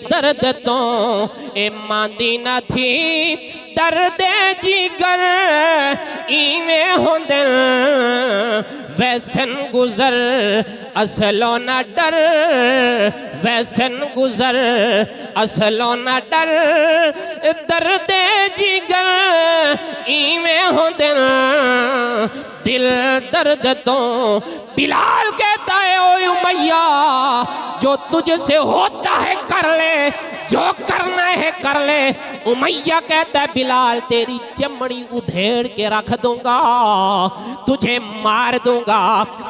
दर्द तो ए मांदी न थी दर्द जिगर इवे हो दिल वैसन गुजर असलो न डर वैसन गुजर असलो न डर दर्द जिगर इवे हो दिल दिल दर्द तो बिलाल कहता है ओ उमैया जो तुझसे होता है कर ले जो करना है कर ले। उमैया कहता है बिलाल तेरी चमड़ी उधेड़ के रख दूंगा तुझे मार दूंगा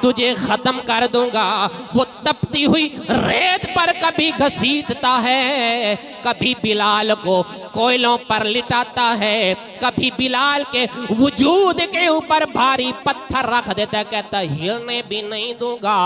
तुझे खत्म कर दूंगा। वो तपती हुई रेत पर कभी घसीटता है कभी बिलाल को कोयलों पर लिटाता है कभी बिलाल के वजूद के ऊपर भारी पत्थर रख देता है कहता हिलने भी नहीं दूंगा।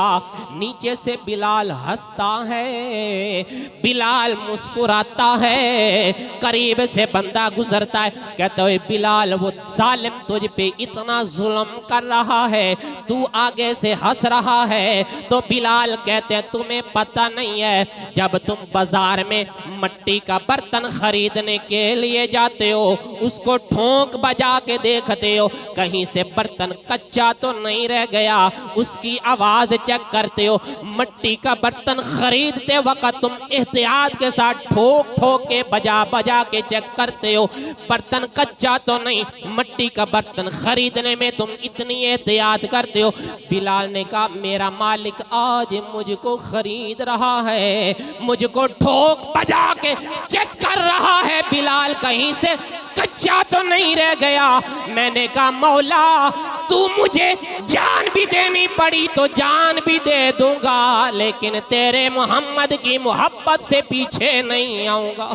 नीचे से बिलाल हंसता है बिलाल मुस्कुराता है करीब से बंदा गुजरता है कहता है बिलाल वो जालिम तुझ पे इतना जुल्म कर रहा है तू आगे से हंस रहा है। तो बिलाल कहते हैं तुम्हें पता नहीं है जब तुम बाजार में मट्टी का बर्तन खरीदने के लिए जाते हो उसको ठोंक बजा के देखते हो कहीं से बर्तन कच्चा तो नहीं रह गया उसकी आवाज चेक करते हो। मट्टी का बर्तन खरीदते वक्त तुम एहतियात के साथ ठोक ठोक के बजा बजा के चेक करते हो बर्तन कच्चा तो नहीं। मट्टी का बर्तन खरीदने में तुम इतनी एहतियात करते हो। बिलाल ने कहा मेरा मालिक आज मुझको खरीद रहा है मुझको ठोक बजा के चेक कर रहा है बिलाल कहीं से कच्चा तो नहीं रह गया। मैंने कहा मौला तू मुझे जान भी देनी पड़ी तो जान भी दे दूंगा लेकिन तेरे मोहम्मद की मोहब्बत से पीछे नहीं आऊंगा।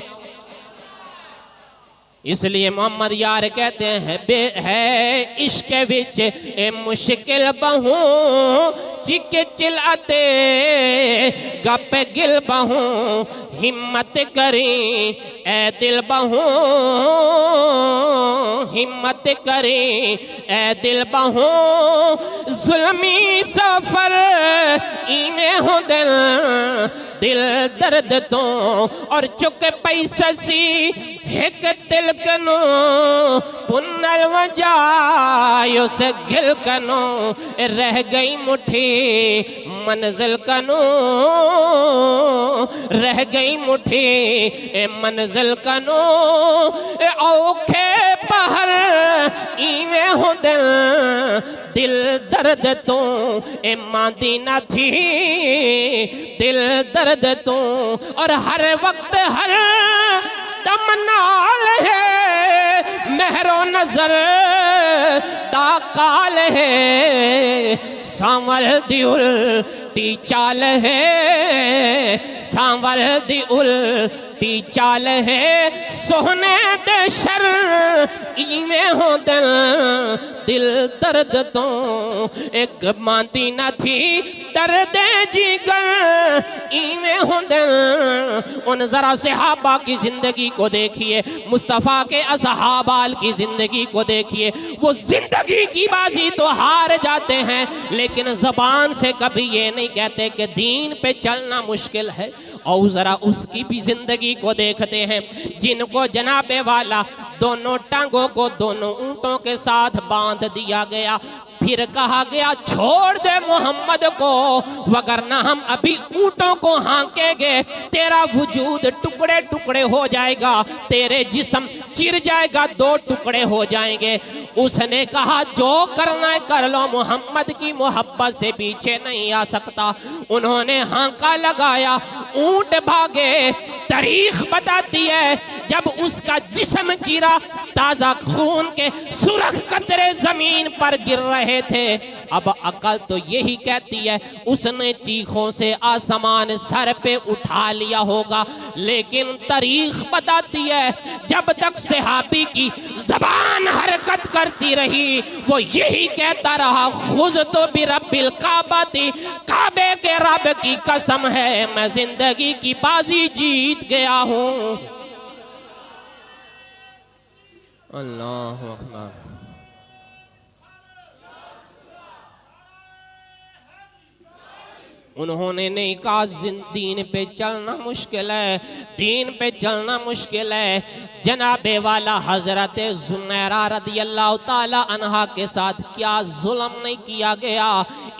इसलिए मोहम्मद यार कहते हैं है इश्क विच ए मुश्किल बहु चिके चिल्लाते गप गिल बहु हिम्मत करी ए दिल बहु हिम्मत करी ए दिल बहु जुल्मी सफर इने हो दिल दिल दर्द तो और चुक पैसा सी एक दिल कनो पुनल वजायो से गिल कनो रह गई मुट्ठी मंजिल कनो रह गई मुट्ठी मंजिल कनो औखे पहर इवे हो दिल दिल दर्द तो ए मांदी न थी दिल दर्द तो और हर वक्त हर दम नाल है मेहरो नजर ताकाल है सांवल दी उल्टी चाल है सांवल दी उल्टी चाल है सोहने दे शर इवे हो दिल दिल दर्द तो एक मांदी न थी दर्द जिगर इवे हो दिल। उन जरा सहाबा की जिंदगी को देखिए मुस्तफ़ा के असहाबाल की जिंदगी को देखिए वो जिंदगी की बाजी तो हार जाते हैं लेकिन जबान से कभी ये नहीं कहते कि दीन पे चलना मुश्किल है। और जरा उसकी भी जिंदगी को देखते हैं जिनको जनाबे वाला दोनों टांगों को दोनों ऊंटों के साथ बांध दिया गया फिर कहा गया छोड़ दे मोहम्मद को वगरना हम अभी ऊंटों को हाँकेंगे तेरा वजूद टुकड़े टुकड़े हो जाएगा तेरे जिस्म चिर जाएगा दो टुकड़े हो जाएंगे। उसने कहा जो करना है कर लो मोहम्मद की मोहब्बत से पीछे नहीं आ सकता। उन्होंने हांका लगाया ऊंट भागे। तारीख बताती है जब उसका जिस्म चिरा ताजा खून के सुरख कतरे जमीन पर गिर रहे थे। अब अकल तो यही कहती है उसने चीखों से आसमान सर पे उठा लिया होगा लेकिन तारीख बताती है जब तक सहाबी की जबान हरकत करती रही वो यही कहता रहा खुद तो भी रब्बिल काबा थी काबे के रब की कसम है मैं जिंदगी की बाजी जीत गया हूँ। अल्लाह अकबर। उन्होंने नहीं कहा दीन पे चलना मुश्किल है, दीन पे चलना मुश्किल है। जनाबे वाला हजरत ज़ुनैरा रदियल्लाहु ताला अन्हा के साथ क्या जुल्म नहीं किया गया।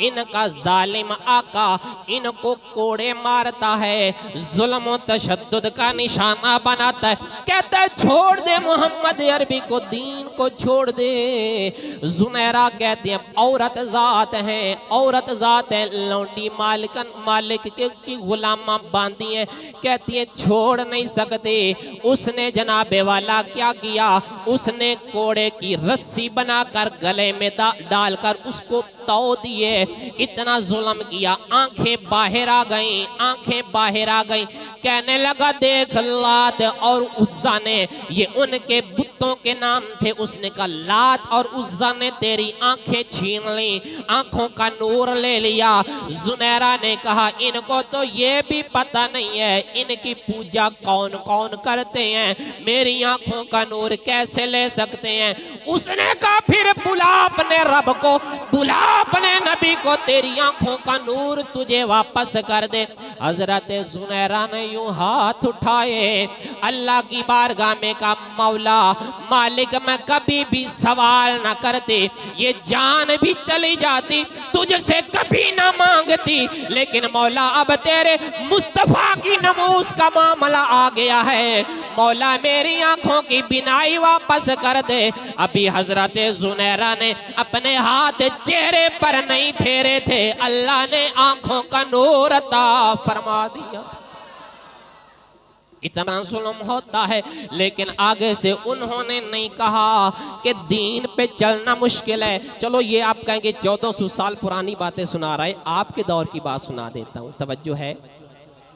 इनका जालिम आका इनको कोड़े मारता है, जुल्म और तशद्दुद का निशाना बनाता है। कहता है छोड़ दे मोहम्मद अरबी को, दीन को छोड़ दे। ज़ुनैरा कहती है औरत ज़ात है, औरत ज़ात है, लौंडी मालिक की गुलामा बांधी है। कहती है छोड़ नहीं सकते। उसने जनाबे वाला क्या किया, उसने कोड़े की रस्सी बनाकर गले में डालकर उसको तौ दिए। इतना जुल्म किया, आंखें बाहर आ गई, आंखें बाहर आ गई। कहने लगा देख लात और उज़्ज़ा ने, ये उनके बुतों के नाम थे। उसने कहा लात और उज़्ज़ा ने तेरी आंखें छीन ली, आंखों का नूर ले लिया। ज़ुनैरा ने कहा इनको तो ये भी पता नहीं है इनकी पूजा कौन कौन करते हैं, मेरी आंखों का नूर कैसे ले सकते हैं। उसने कहा फिर बुला अपने रब को, बुला अपने नबी को, तेरी आंखों का नूर तुझे वापस कर दे। हजरत ज़ुनैरा ने यूं हाथ उठाए, अल्लाह की बारगाह में कहा मौला मालिक मैं कभी भी सवाल ना करती, ये जान भी चली जाती तुझसे कभी ना मांगती, लेकिन मौला अब तेरे मुस्तफा की नमूस का मामला आ गया है, मौला मेरी आंखों की बिनाई वापस कर दे। अभी हजरत ज़ुनैरा ने अपने हाथ चेहरे पर नहीं फेरे थे, अल्लाह ने आंखों का नूर अता फरमा दिया। इतना जुल्म होता है, लेकिन आगे से उन्होंने नहीं कहा कि दीन पे चलना मुश्किल है। चलो ये आप कहेंगे 1400 साल पुरानी बातें सुना रहा है, आपके दौर की बात सुना देता हूँ, तवज्जो है,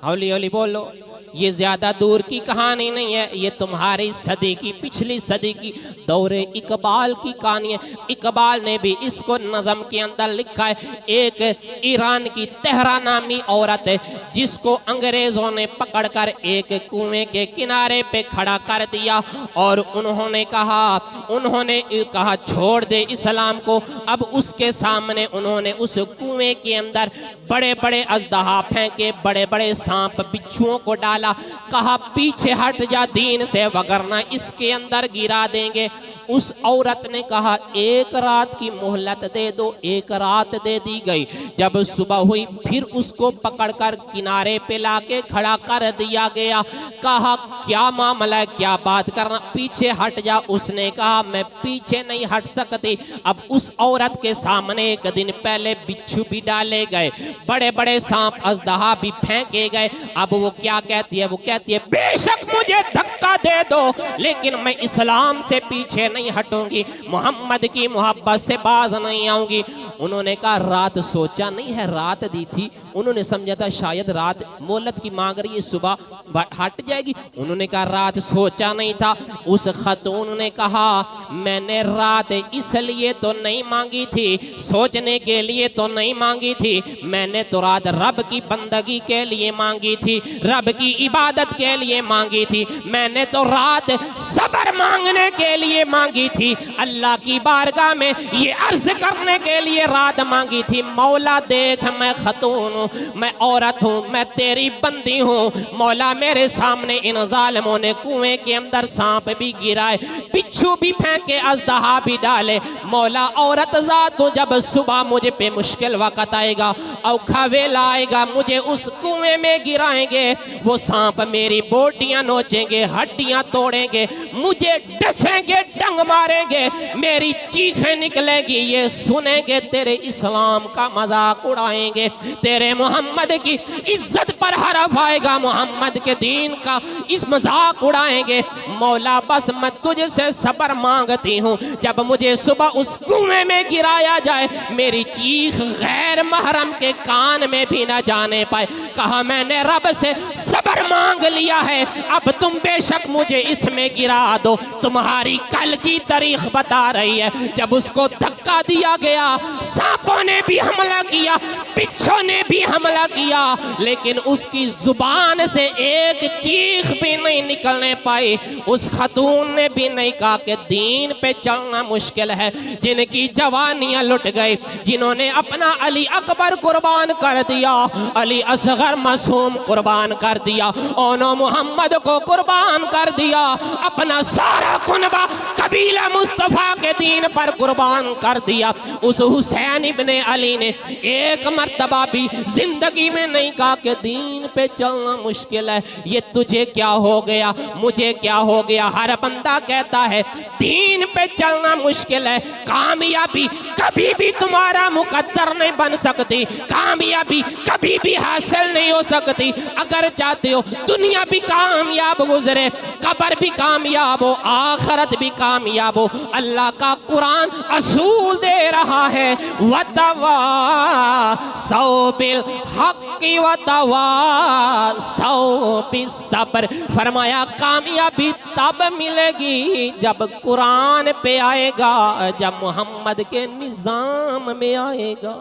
हौली हौली बोलो। ये ज्यादा दूर की कहानी नहीं है, ये तुम्हारी सदी की, पिछली सदी की दौरे इकबाल की कहानी है। इकबाल ने भी इसको नज़म के अंदर लिखा है। एक ईरान की तेहरा नामी औरत है जिसको अंग्रेजों ने पकड़कर एक कुएं के किनारे पे खड़ा कर दिया और उन्होंने कहा छोड़ दे इस्लाम को। अब उसके सामने उन्होंने उस कुएं के अंदर बड़े बड़े अजदहा फेंके, बड़े बड़े सांप बिच्छुओं को डाला, कहा पीछे हट जा दीन से वगरना इसके अंदर गिरा देंगे। उस औरत ने कहा एक रात की मोहलत दे दो, एक रात दे दी गई। जब सुबह हुई फिर उसको पकड़कर किनारे पे लाके खड़ा कर दिया गया। कहा क्या मामला है, क्या बात करना, पीछे हट जा। उसने कहा मैं पीछे नहीं हट सकती। अब उस औरत के सामने एक दिन पहले बिच्छू भी डाले गए, बड़े बड़े सांप अजदहा भी फेंके गए। अब वो क्या कहती है, वो कहती है बेशक मुझे धक्का दे दो लेकिन मैं इस्लाम से पीछे नहीं हटूंगी, मोहम्मद की मोहब्बत से बाज नहीं आऊंगी। उन्होंने कहा रात सोचा नहीं है, रात दी थी, उन्होंने समझा था शायद रात मोहलत की मांग रही है, सुबह हट जाएगी। उन्होंने कहा रात सोचा नहीं था। उस खतून ने कहा मैंने रात इसलिए तो नहीं मांगी थी, सोचने के लिए तो नहीं मांगी थी, मैंने तो रात रब की बंदगी के लिए मांगी थी, रब की इबादत के लिए मांगी थी, मैंने तो रात सब्र मांगने के लिए मांगी थी, अल्लाह की बारगाह में ये अर्ज करने के लिए रात मांगी थी। मौला देख मैं खतून हूँ, मैं औरत हूँ, मैं तेरी बंदी हूँ, मौला मेरे सामने इन जालिमों ने कुएं के अंदर सांप भी गिराए, बिच्छू भी फेंके, अजदहा भी डाले, मौला औरत ज़ात हूँ, जब सुबह मुझे पे मुश्किल वक़्त आएगा, औखा वेला आएगा, मुझे उस कुएं में गिराएंगे, वो सांप मेरी बोटियां नोचेंगे, हड्डियां तोड़ेंगे, मुझे डसेंगे, डंग मारेंगे, मेरी चीखें निकलेगी, ये सुनेंगे, तेरे इस्लाम का मजाक उड़ाएंगे, तेरे मोहम्मद की इज्जत पर हरफ आएगा, मोहम्मद के दीन का इस मजाक उड़ाएंगे। मौला बस मैं तुझसे सब्र मांगती हूँ, जब मुझे सुबह उस कुएं में गिराया जाए मेरी चीख गैर महरम के कान में भी ना जाने पाए। कहा मैंने रब से सब्र मांग लिया है, अब तुम बेशक मुझे इसमें गिरा दो। तुम्हारी कल की तारीख बता रही है, जब उसको धक्का धक्का दिया गया, सांपों ने भी हमला किया, बिच्छों ने भी हमला किया, लेकिन उसकी जुबान से एक चीख भी नहीं निकलने पाई। उस खतून ने भी नहीं कहा कि दीन पे चलना मुश्किल है। जिनकी जवानियां लुट गई, जिन्होंने अपना अली अकबर कुर्बान कर दिया, अली असगर मासूम कुर्बान कर दिया, ओनो मोहम्मद को कुर्बान कर दिया, अपना सारा कुनबा कबीला मुस्तफा के दीन पर कुर्बान कर दिया। उस हुसैन इब्ने अली ने एक मर्तबा भी जिंदगी में नहीं कहा कि दीन पे चलना मुश्किल है, ये तुझे क्या हो गया, मुझे क्या हो गया। हर बंदा कहता है दीन पे चलना मुश्किल है। कामयाबी कभी भी तुम्हारा मुकद्दर नहीं बन सकती, कामयाबी कभी भी हासिल नहीं हो सकती। अगर चाहते हो दुनिया भी कामयाब गुजरे, कब्र भी कामयाब हो, आखिरत भी कामयाब हो, अल्लाह का कुरान असूल दे रहा है, वतवा सौ बिल हक़्क़ि वतवा सौ बिस सब्र। फरमाया कामयाबी तब मिलेगी जब कुरान पे आएगा, जब मोहम्मद के निजाम में आएगा।